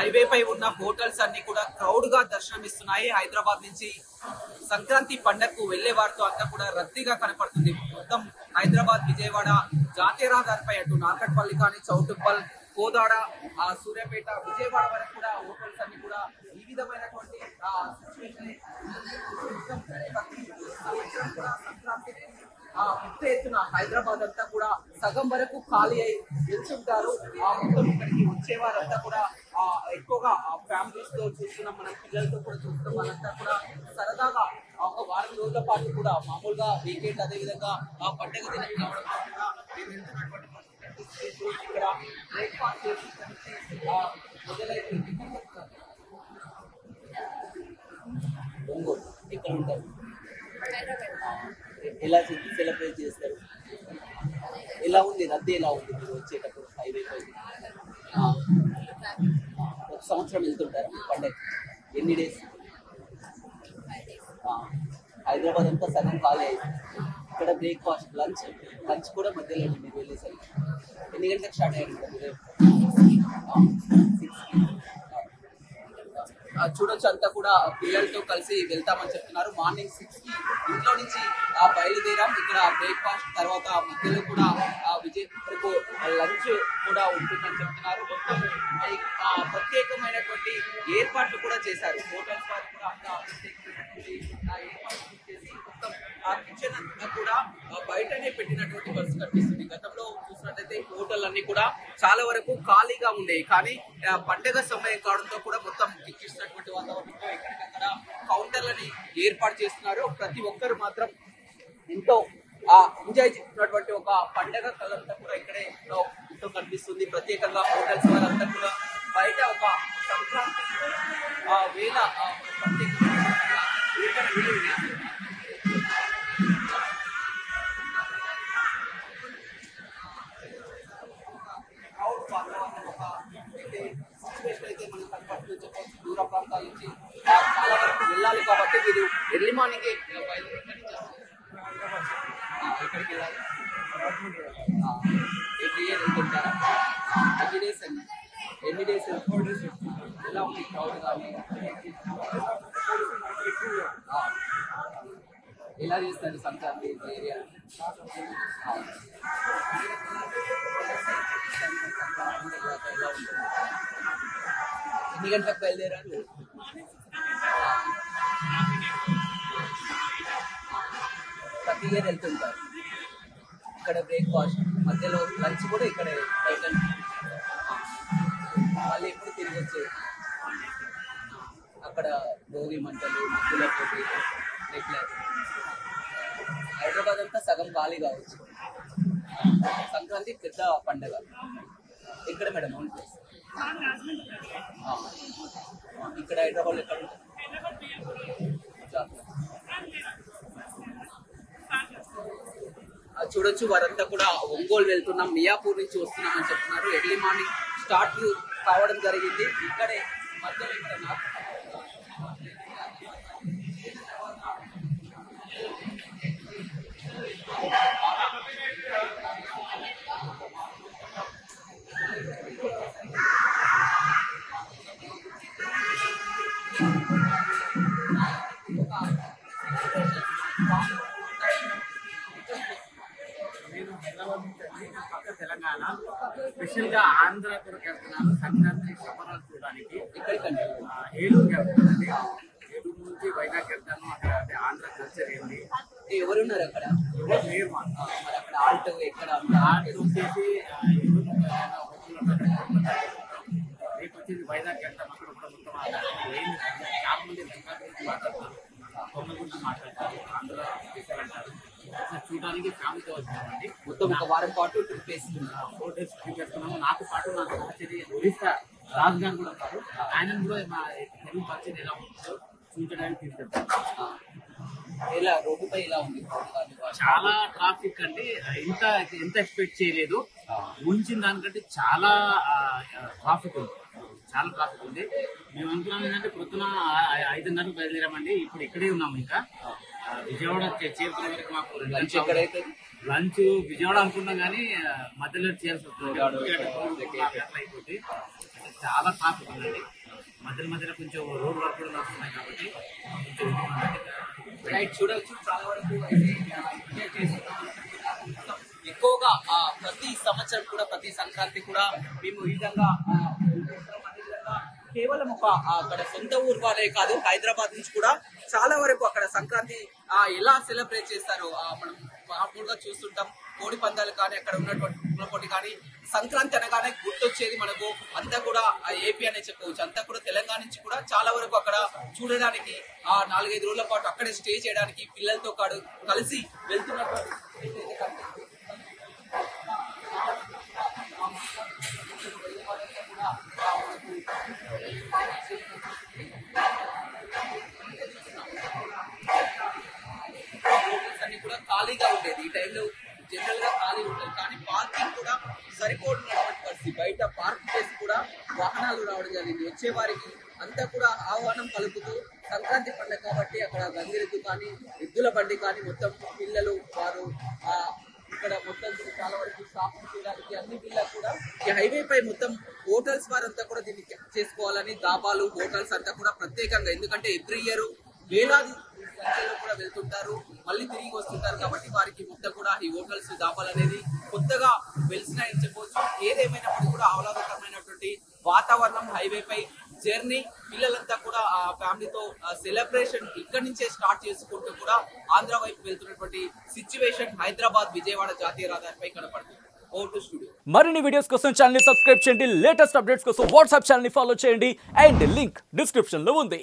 Highway పై ఉన్న hotels అన్ని కూడా క్రౌడ్ గా దర్శనమిస్తున్నాయి. హైదరాబాద్ నుంచి సంక్రాంతి పండగకు వెళ్లే వారితో అంతా కూడా రద్దీగా కనపడుతుంది. మొత్తం హైదరాబాద్ విజయవాడ జాతీయ రహదారిపై అటు నార్కట్పల్లి కానీ, చౌటుప్పల్, కోదాడ, సూర్యాపేట, విజయవాడ వరకు కూడా హోటల్స్ అన్ని కూడా ఈ విధమైనటువంటి సంక్రాంతి పెద్ద ఎత్తున హైదరాబాద్ అంతా కూడా సగం వరకు ఖాళీ అయి నిల్చుంటారు. మొత్తం ఇక్కడికి వచ్చేవారంతా కూడా ఎక్కువగా ఫ్యామిలీస్ తో చూస్తున్నాం, మనం పిల్లలతో కూడా చూస్తున్నాం. వాళ్ళంతా కూడా సరదాగా ఒక వారం రోజుల పాటు కూడా మామూలుగా వీకెండ్ అదే విధంగా పండుగ దినం కావడంతో కూడా మేము వెళ్తున్నటువంటి ఇక్కడ బ్రేక్ఫాస్ట్ చేసి మొదలైతే ఒంగోలు ఇక్కడ ఉంటారు. ఎలా సెలబ్రేట్ చేస్తారు? ఎలా ఉంది రద్దీ? ఎలా ఉంది మీరు వచ్చేటప్పుడు హైవే పై? ఒక సంవత్సరం వెళ్తుంటారా పండుగ? ఎన్ని డేస్? హైదరాబాద్ అంతా సగం ఖాళీ అయింది. ఇక్కడ బ్రేక్ఫాస్ట్, లంచ్ కూడా మధ్యలో మీరు వెళ్ళేసరికి ఎన్ని గంటలకు స్టార్ట్ అయ్యారు? చూడొచ్చు, అంతా కూడా పిల్లలతో కలిసి వెళ్తామని చెప్తున్నారు. మార్నింగ్ 6 కి ఇంట్లో నుంచి బయలుదేరాం. ఇక్కడ బ్రేక్ఫాస్ట్ తర్వాత మధ్యలో కూడా విజయవాడకు లంచ్ కూడా ఉంటుందని చెప్తున్నారు. మొత్తం ప్రత్యేకమైనటువంటి ఏర్పాట్లు కూడా చేశారు. హోటల్స్ వారు కూడా అంతా ప్రత్యేకమైనటువంటి ఏర్పాట్లు చేసి మొత్తం కిచెన్ అంతా కూడా బయటనే పెట్టినటువంటి పరిస్థితి కనిపిస్తుంది. గతంలో చూసినట్లయితే హోటల్ అన్ని కూడా చాలా వరకు ఖాళీగా ఉండేవి, కానీ పండుగ సమయం కావడంతో కూడా మొత్తం కిక్కిస్తున్నటువంటి వాతావరణంలో ఎక్కడికక్కడ కౌంటర్లని ఏర్పాటు చేస్తున్నారు. ప్రతి ఒక్కరు మాత్రం ఎంతో ఎంజాయ్ చేస్తున్నటువంటి ఒక పండుగ కలంతా కూడా ఇక్కడే ఎంతో కనిపిస్తుంది. ప్రత్యేకంగా హోటల్స్ వాళ్ళంతా కూడా బయట ఒక సంక్రాంతి వేళ దూర ప్రాంతాల నుంచి చాలా వరకు వెళ్ళాలి కాబట్టి మీరు ఎర్లీ మార్నింగ్ ఎక్కడికి వెళ్ళాలి? ఎవ్రీ ఇయర్ వెళ్తుంటారా? ఎన్ని డేస్ అండి? ఎన్ని డేస్? 4 days. ఎలా ఉంది క్రౌడ్ కానీ? ఎలా చేస్తారు సంక్రాంతి ఏరియా? ఎలా ఉంటుంది? ఎన్ని గంటలకు బయలుదేరారు? ప్రతి ఇయర్ వెళ్తుంటారు. ఇక్కడ బ్రేక్ఫాస్ట్, మధ్యలో లంచ్ కూడా ఇక్కడే బయట. మళ్ళీ ఎప్పుడు తిరిగి వచ్చేది? అక్కడ భోగి మంటలు, ముగ్గుల పోటీ, రెగ్యులర్. హైదరాబాద్ అంతా సగం ఖాళీ కావచ్చు. సంక్రాంతి పెద్ద పండగ. ఎక్కడ మేడం ఓన్ ప్లేస్? ఇక్కడ హైదరాబాద్ ఎక్కడ ఉంటుంది? చూడొచ్చు, వారంతా కూడా ఒంగోలు వెళ్తున్నాం, మియాపూర్ నుంచి వస్తున్నామని చెప్తున్నారు. ఎర్లీ మార్నింగ్ స్టార్ట్ కావడం జరిగింది. ఇక్కడే మధ్యలో ఇక్కడ తెలంగాణ స్పెషల్ గా ఆంధ్ర కొరకు వెళ్తున్నాను సంక్రాంతి సంబరాలు చూడడానికి. ఏలూరుకి వెళ్తానండి. ఏలూరు నుంచి వైజాగ్ వెళ్తాను. అక్కడ ఆంధ్ర కల్చర్ ఏంటి? ఎవరున్నారు అక్కడ? లేరు. మరి అక్కడ ఆల్ట్ ఎక్కడ? ఆర్ట్ వచ్చేసి రేపు వచ్చేసి వైజాగ్ వెళ్తాం. అక్కడ కూడా మొత్తం చాలా మంది లంకా గురించి మాట్లాడతారు, కొమ్మ గురించి మాట్లాడతారు, ఆంధ్ర స్పెషల్ అంటారు. చూడడానికి ఫ్యామిలీతో వచ్చినామండి. మొత్తం ఒక వారం పాటు ట్రిప్ వేస్తున్నాం. 4 days ట్రిప్ వేస్తున్నాము. నాతో పాటు నాకు వచ్చేది ఒరిస్సా రాజధాని కూడా ఉన్నారు. ఆయన కూడా మా తెలుగు పరిచయం ఎలా ఉంటుందో చూపించడానికి తీసుకెళ్తాను. ఎలా రోడ్డుపై ఎలా ఉంది? చాలా ట్రాఫిక్ అండి. ఎంత ఎక్స్పెక్ట్ చేయలేదు. ముంచిన దానికంటే చాలా ట్రాఫిక్ ఉంది. చాలా ట్రాఫిక్ ఉంది. మేము అనుకున్నాం ఏంటంటే పొద్దున 5:30 బయలుదేరామండి. ఇప్పుడు ఇక్కడే ఉన్నాము. ఇంకా విజయవాడ చేరుకునే వరకు మాకు లంచ్ ఎక్కడైతే? లంచ్ విజయవాడ అనుకున్నాం, కానీ మధ్యలో చేయాల్సి వస్తుంది. అయిపోతే చాలా ట్రాఫిక్ ఉందండి. మధ్యలో కొంచెం రోడ్ వర్క్ కూడా నడుస్తున్నాయి కాబట్టి కొంచెం రైట్ చూడొచ్చు చాలా వరకు అయితే ఎంజాయ్ చేస్తున్నాం. ఎక్కువగా ప్రతి సంవత్సరం కూడా ప్రతి సంక్రాంతి కూడా మేము ఈ విధంగా కేవలం ఒక అక్కడ సొంత ఊరు వాళ్ళే కాదు, హైదరాబాద్ నుంచి కూడా చాలా వరకు అక్కడ సంక్రాంతి ఎలా సెలబ్రేట్ చేస్తారో మనం మామూలుగా చూస్తుంటాం. కోడి పందాలు కానీ అక్కడ ఉన్నటువంటి పోటీ కానీ సంక్రాంతి అనగానే గుర్తొచ్చేది మనకు అంతా కూడా ఏపీ అనే చెప్పవచ్చు. అంతా కూడా తెలంగాణ నుంచి కూడా చాలా వరకు అక్కడ చూడడానికి 4-5 రోజుల పాటు అక్కడే స్టే చేయడానికి పిల్లలతో కలిసి వెళ్తున్నటువంటి అన్ని కూడా ఖాళీగా ఉండేది. ఈ టైంలో జనరల్ గా ఖాళీ ఉంటుంది, కానీ పార్కింగ్ కూడా సరిపోతున్నటువంటి పరిస్థితి. బయట పార్క్ చేసి కూడా వాహనాలు రావడం జరిగింది. వచ్చే వారికి అంతా కూడా ఆహ్వానం పలుకుతూ సంక్రాంతి పండుగ కాబట్టి అక్కడ గంగిరెద్దు కానీ ఎద్దుల బండి కానీ మొత్తం పిల్లలు వారు ఇక్కడ మొత్తం చాలా వరకు షాపింగ్ చేయడానికి అన్ని పిల్లలు కూడా ఈ హైవే పై మొత్తం హోటల్స్ వారంతా కూడా దీన్ని చేసుకోవాలని దాబాలు హోటల్స్ అంతా కూడా ప్రత్యేకంగా, ఎందుకంటే ఎవ్రీ ఇయర్ వేలాది సంఖ్యలో కూడా వెళ్తుంటారు, మళ్ళీ తిరిగి వస్తుంటారు కాబట్టి వారికి మొత్తం కూడా ఈ హోటల్స్ దాబాలు అనేది కొత్తగా వెలిసినాయని చెప్పవచ్చు. ఏదేమైనప్పటికీ కూడా ఆహ్లాదకరమైనటువంటి వాతావరణం, హైవే పై జర్నీ, పిల్లలంతా కూడా ఆ ఫ్యామిలీతో సెలబ్రేషన్ ఇక్కడి నుంచే స్టార్ట్ చేసుకుంటూ కూడా ఆంధ్ర వైపు వెళ్తున్నటువంటి సిచ్యువేషన్ హైదరాబాద్ విజయవాడ జాతీయ రహదారిపై కనపడుతుంది. మరిన్ని వీడియోస్ కోసం ఛానల్ ని సబ్స్క్రైబ్ చేయండి, లేటెస్ట్ అప్డేట్స్ కోసం వాట్సాప్ ఛానల్ ని ఫాలో చేయండి అండ్ లింక్ డిస్క్రిప్షన్ లో ఉంది.